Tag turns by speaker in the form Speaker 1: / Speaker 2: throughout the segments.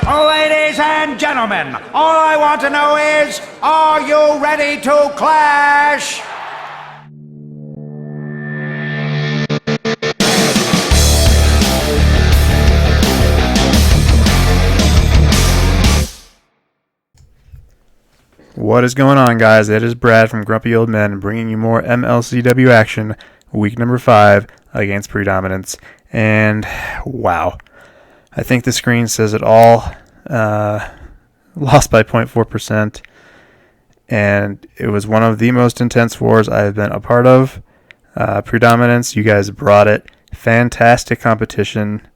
Speaker 1: Ladies and gentlemen, all I want to know is, are you ready to clash?
Speaker 2: What is going on, guys? It is Brad from Grumpy Old Men bringing you more MLCW action, week number 5 against Predominance. And wow, I think the screen says it all. Lost by 0.4%, and it was one of the most intense wars I've been a part of. Predominance, you guys brought it. Fantastic competition.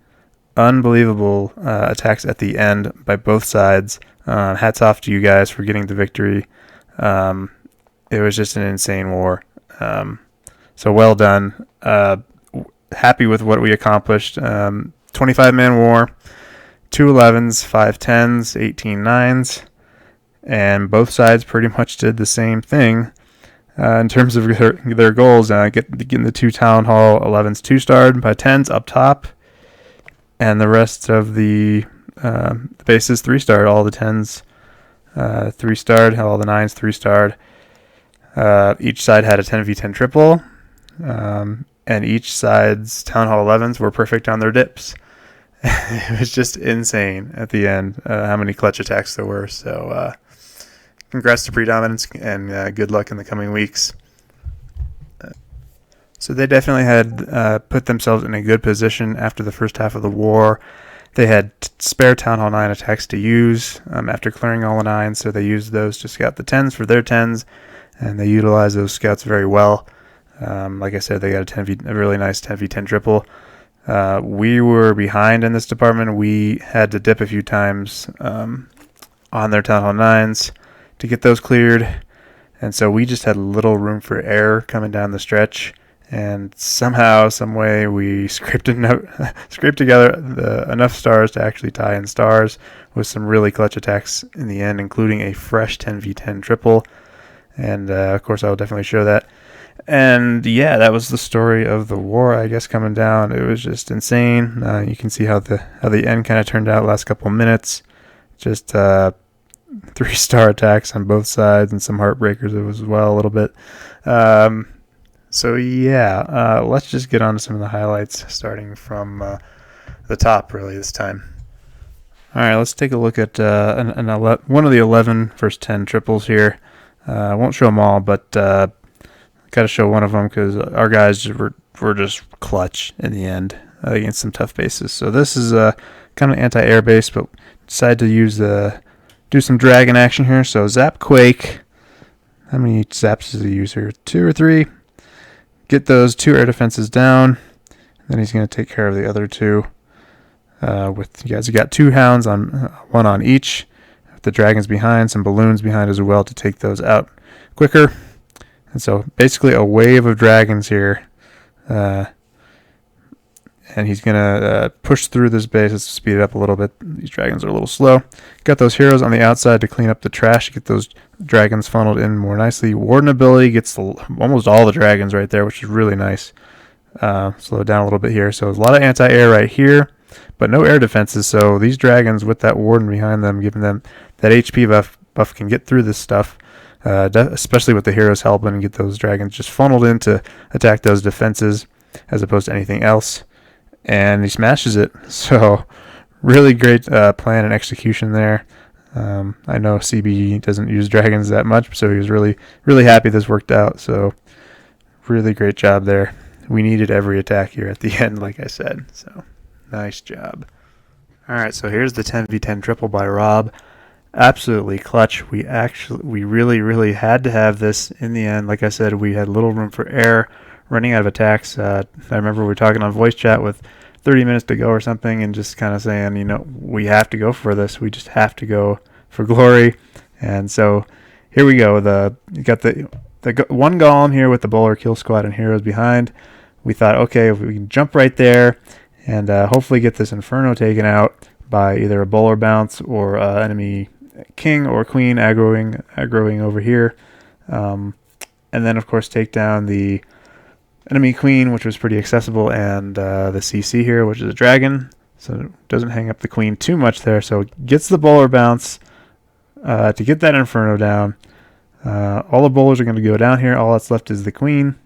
Speaker 2: Unbelievable attacks at the end by both sides. Hats off to you guys for getting the victory. It was just an insane war. So well done. Happy with what we accomplished. 25-man war, 2 11s, 5 10s, 18 9s, and both sides pretty much did the same thing in terms of their goals. Getting the 2 Town Hall 11s 2-starred by 10s up top, and the rest of the bases 3-starred. All the 10s 3-starred, all the 9s 3-starred. Each side had a 10v10 triple, and each side's Town Hall 11s were perfect on their dips. It was just insane at the end how many clutch attacks there were. So congrats to Predominance, and good luck in the coming weeks. So they definitely had put themselves in a good position after the first half of the war. They had spare Town Hall 9 attacks to use after clearing all the 9s, so they used those to scout the 10s for their 10s, and they utilized those scouts very well. Like I said, they got a really nice 10v10 triple. We were behind in this department. We had to dip a few times on their Town Hall 9s to get those cleared, and so we just had little room for error coming down the stretch. And somehow, some way, we scraped together enough stars to actually tie in stars with some really clutch attacks in the end, including a fresh 10v10 triple. And of course, I will definitely show that. And yeah, that was the story of the war, I guess, coming down. It was just insane. You can see how the end kind of turned out last couple minutes. Just 3-star attacks on both sides and some heartbreakers as well a little bit. So yeah, let's just get on to some of the highlights, starting from the top, really, this time. All right, let's take a look at one of the 11 first 10 triples here. I won't show them all, but got to show one of them because our guys were just clutch in the end against some tough bases. So this is kind of anti-air base, but decided to do some dragon action here. So ZapQuake, how many zaps does he use here? 2 or 3? Get those 2 air defenses down. Then he's going to take care of the other 2. With you guys, you got 2 hounds on one on each. The dragons behind, some balloons behind as well to take those out quicker. And so basically a wave of dragons here. And he's going to push through this base. Let's speed it up a little bit. These dragons are a little slow. Got those heroes on the outside to clean up the trash, get those dragons funneled in more nicely. Warden ability gets almost all the dragons right there, which is really nice. Slow it down a little bit here. So there's a lot of anti-air right here, but no air defenses. So these dragons with that warden behind them, giving them that HP buff can get through this stuff, especially with the heroes helping and get those dragons just funneled in to attack those defenses as opposed to anything else. And he smashes it. So really great plan and execution there. I know CB doesn't use dragons that much, so he was really, really happy this worked out. So really great job there. We needed every attack here at the end, like I said. So nice job. All right, so here's the 10v10 triple by Rob. Absolutely clutch. We really, really had to have this in the end. Like I said, we had little room for error. Running out of attacks. I remember we were talking on voice chat with 30 minutes to go or something, and just kind of saying, we have to go for this. We just have to go for glory. And so here we go. You got the one golem here with the bowler kill squad and heroes behind. We thought, okay, if we can jump right there and hopefully get this inferno taken out by either a bowler bounce or enemy king or queen aggroing over here, and then of course take down the enemy queen, which was pretty accessible, and the CC here, which is a dragon. so it doesn't hang up the queen too much there. So gets the bowler bounce to get that Inferno down. All the bowlers are going to go down here. All that's left is the queen,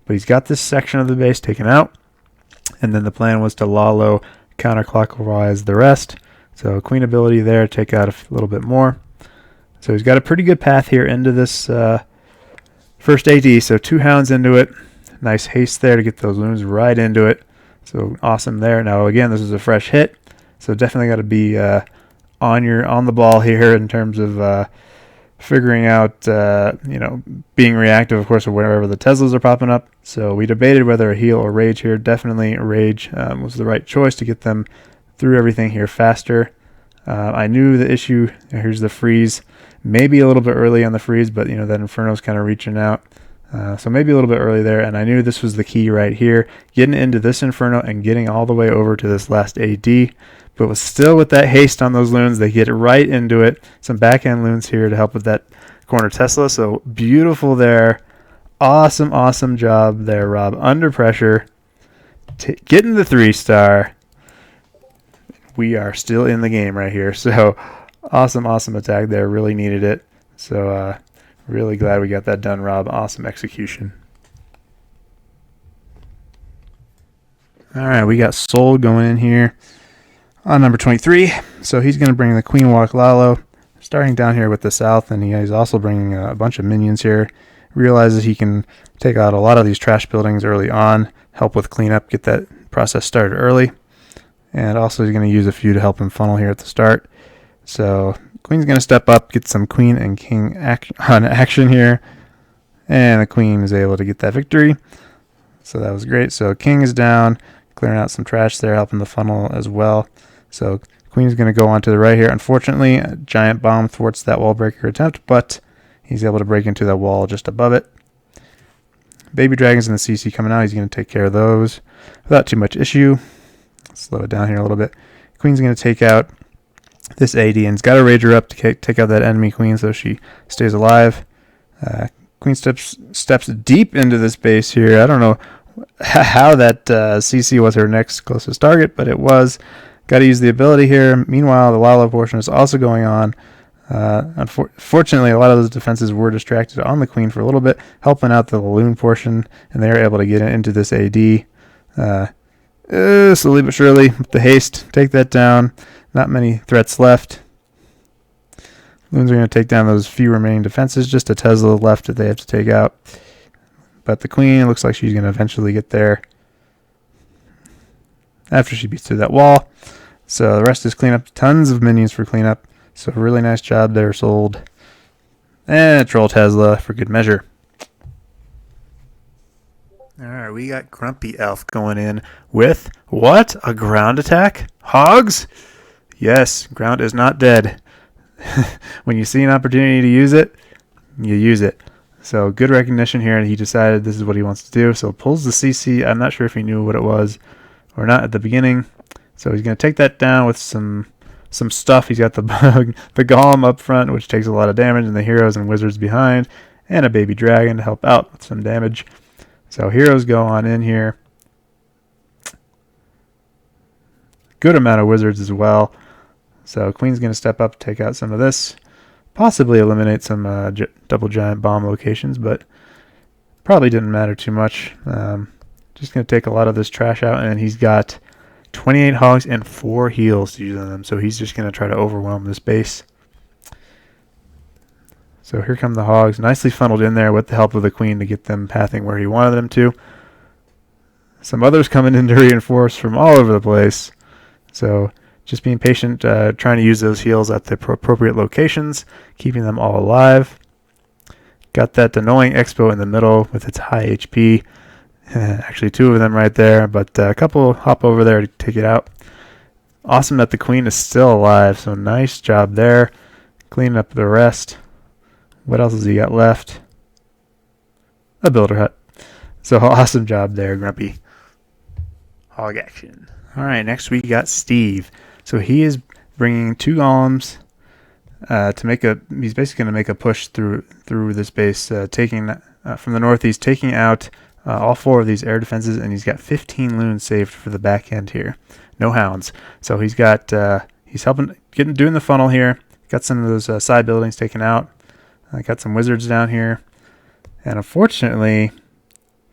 Speaker 2: but he's got this section of the base taken out, and then the plan was to Lalo counterclockwise the rest. So queen ability there, take out a little bit more. So he's got a pretty good path here into this first AD. So 2 hounds into it. Nice haste there to get those loons right into it. So awesome there. Now again, this is a fresh hit, so definitely got to be on the ball here in terms of figuring out, being reactive, of course, wherever the Teslas are popping up. So we debated whether a heal or rage here. Definitely rage was the right choice to get them through everything here faster. I knew the issue. Here's the freeze. Maybe a little bit early on the freeze, but that Inferno's kind of reaching out. So maybe a little bit early there, and I knew this was the key right here, getting into this Inferno and getting all the way over to this last AD. But still with that haste on those loons, they get right into it. Some backhand loons here to help with that corner Tesla. So beautiful there. Awesome job there, Rob. Under pressure. Getting the 3-star. We are still in the game right here. So awesome attack there. Really needed it. So really glad we got that done, Rob. Awesome execution. All right, we got Soul going in here on number 23. So he's going to bring the Queen Walk Lalo, starting down here with the South, and he's also bringing a bunch of minions here. Realizes he can take out a lot of these trash buildings early on, help with cleanup, get that process started early. And also he's going to use a few to help him funnel here at the start. So Queen's going to step up, get some Queen and King on action here. And the Queen is able to get that victory. So that was great. So King is down, clearing out some trash there, helping the funnel as well. So Queen's going to go on to the right here. Unfortunately, a giant bomb thwarts that wall breaker attempt, but he's able to break into that wall just above it. Baby Dragons and the CC coming out. He's going to take care of those without too much issue. Slow it down here a little bit. Queen's going to take out this AD, and he's got to rage her up to take out that enemy Queen so she stays alive. Queen steps deep into this base here. I don't know how that CC was her next closest target, but it was. Got to use the ability here. Meanwhile, the Lalo portion is also going on. Unfortunately, a lot of those defenses were distracted on the Queen for a little bit, helping out the Loon portion, and they were able to get into this AD. Slowly but surely, with the haste, take that down. Not many threats left. Loons are going to take down those few remaining defenses. Just a Tesla left that they have to take out. But the Queen looks like she's going to eventually get there after she beats through that wall. So the rest is cleanup. Tons of minions for cleanup. So really nice job there, Sold. And a Troll Tesla for good measure. Alright, we got Grumpy Elf going in with, what? A ground attack? Hogs? Yes, ground is not dead. When you see an opportunity to use it, you use it. So good recognition here, and he decided this is what he wants to do. So pulls the CC. I'm not sure if he knew what it was or not at the beginning. So he's going to take that down with some stuff. He's got the Golem up front, which takes a lot of damage, and the heroes and wizards behind, and a baby dragon to help out with some damage. So heroes go on in here. Good amount of wizards as well. So Queen's going to step up, take out some of this. Possibly eliminate some double giant bomb locations, but probably didn't matter too much. Just going to take a lot of this trash out, and he's got 28 hogs and 4 heals to use on them. So he's just going to try to overwhelm this base. So here come the hogs, nicely funneled in there with the help of the Queen to get them pathing where he wanted them to. Some others coming in to reinforce from all over the place. So just being patient, trying to use those heals at the appropriate locations, keeping them all alive. Got that annoying Expo in the middle with its high HP. Actually 2 of them right there, but a couple hop over there to take it out. Awesome that the Queen is still alive, so nice job there. Cleaning up the rest. What else has he got left? A builder hut. So awesome job there, Grumpy. Hog action. All right, next we got Steve. So he is bringing 2 golems to make a. He's basically going to make a push through this base, taking from the northeast, taking out all 4 of these air defenses, and he's got 15 loons saved for the back end here. No hounds. So he's got he's doing the funnel here. Got some of those side buildings taken out. Got some wizards down here. And unfortunately,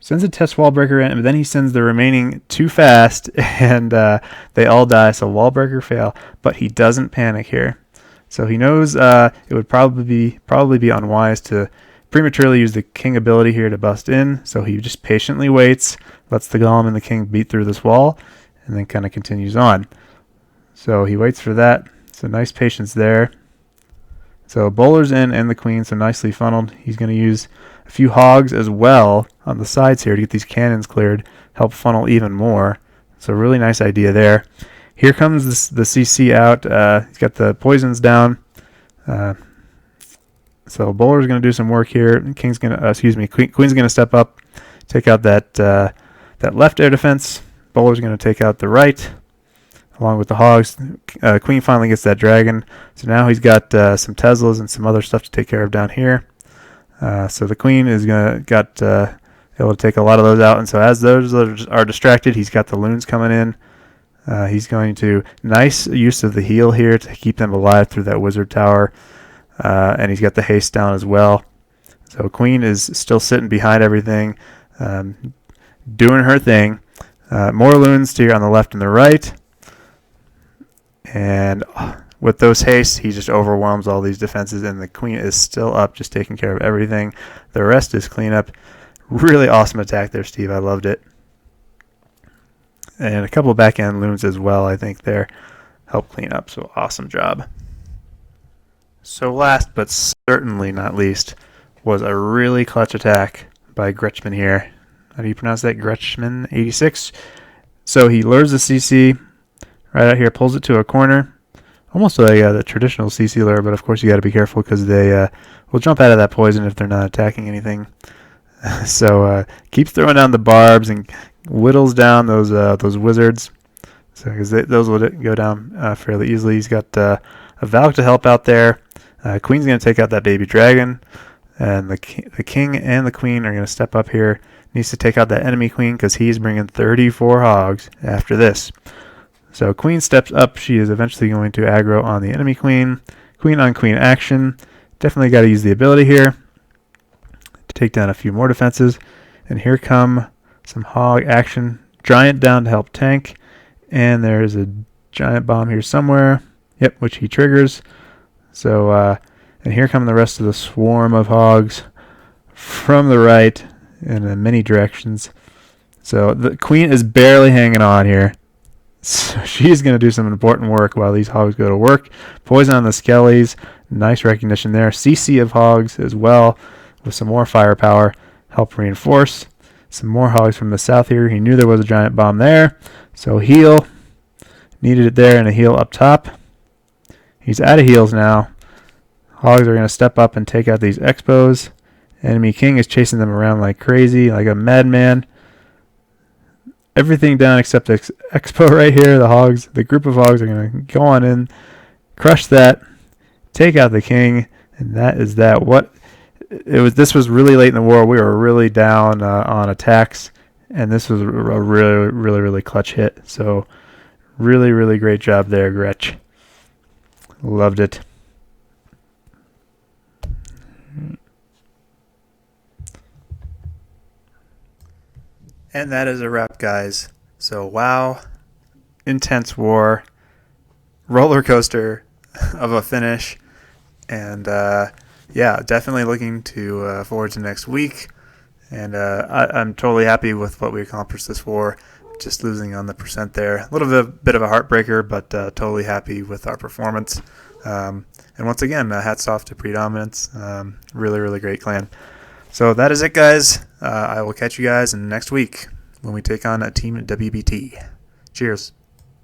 Speaker 2: sends a test wall breaker in, but then he sends the remaining too fast, and they all die. So wall breaker fail, but he doesn't panic here. So he knows it would probably be unwise to prematurely use the king ability here to bust in. So he just patiently waits, lets the golem and the king beat through this wall, and then kind of continues on. So he waits for that. So nice patience there. So bowler's in and the queen, so nicely funneled. He's going to use a few hogs as well on the sides here to get these cannons cleared, help funnel even more. So really nice idea there. Here comes the CC out. He's got the poisons down. So bowler's going to do some work here. Queen's going to step up, take out that left air defense. Bowler's going to take out the right, along with the hogs. Queen finally gets that dragon. So now he's got some Teslas and some other stuff to take care of down here. So the queen is able to take a lot of those out. And so as those are distracted, he's got the loons coming in. He's going to nice use of the heal here to keep them alive through that wizard tower. And he's got the haste down as well. So queen is still sitting behind everything, doing her thing. More loons here on the left and the right. And with those hastes, he just overwhelms all these defenses, and the queen is still up, just taking care of everything. The rest is cleanup. Really awesome attack there, Steve. I loved it. And a couple of back-end loons as well, I think, there help clean up. So awesome job. So last but certainly not least was a really clutch attack by Gretchman here. How do you pronounce that? Gretchman 86. So he lures the CC right out here, pulls it to a corner, almost like the traditional CC lure, but of course you got to be careful because they will jump out of that poison if they're not attacking anything. So keeps throwing down the barbs and whittles down those wizards. So because those will go down fairly easily. He's got a Valk to help out there. Queen's going to take out that baby dragon, and the king and the queen are going to step up here. Needs to take out that enemy queen because he's bringing 34 hogs after this. So queen steps up. She is eventually going to aggro on the enemy queen. Queen on queen action. Definitely got to use the ability here to take down a few more defenses. And here come some hog action. Giant down to help tank. And there's a giant bomb here somewhere. Yep, which he triggers. So, and here come the rest of the swarm of hogs from the right in many directions. So the queen is barely hanging on here. So she's going to do some important work while these hogs go to work. Poison on the skellies. Nice recognition there. CC of hogs as well with some more firepower. Help reinforce. Some more hogs from the south here. He knew there was a giant bomb there. So heal. Needed it there and a heal up top. He's out of heals now. Hogs are going to step up and take out these expos. Enemy king is chasing them around like crazy, like a madman. Everything down except the expo right here. The hogs, the group of hogs are going to go on in, crush that, take out the king, and that is that. This was really late in the war. We were really down on attacks, and this was a really clutch hit. So really great job there, Gretch. Loved it. And that is a wrap, guys. So, wow. Intense war. Roller coaster of a finish. And, yeah, definitely looking to forward to next week. And I'm totally happy with what we accomplished this war. Just losing on the percent there. A little bit of a heartbreaker, but totally happy with our performance. And once again, hats off to Predominance. Really great clan. So that is it, guys. I will catch you guys in next week when we take on a Team WBT. Cheers.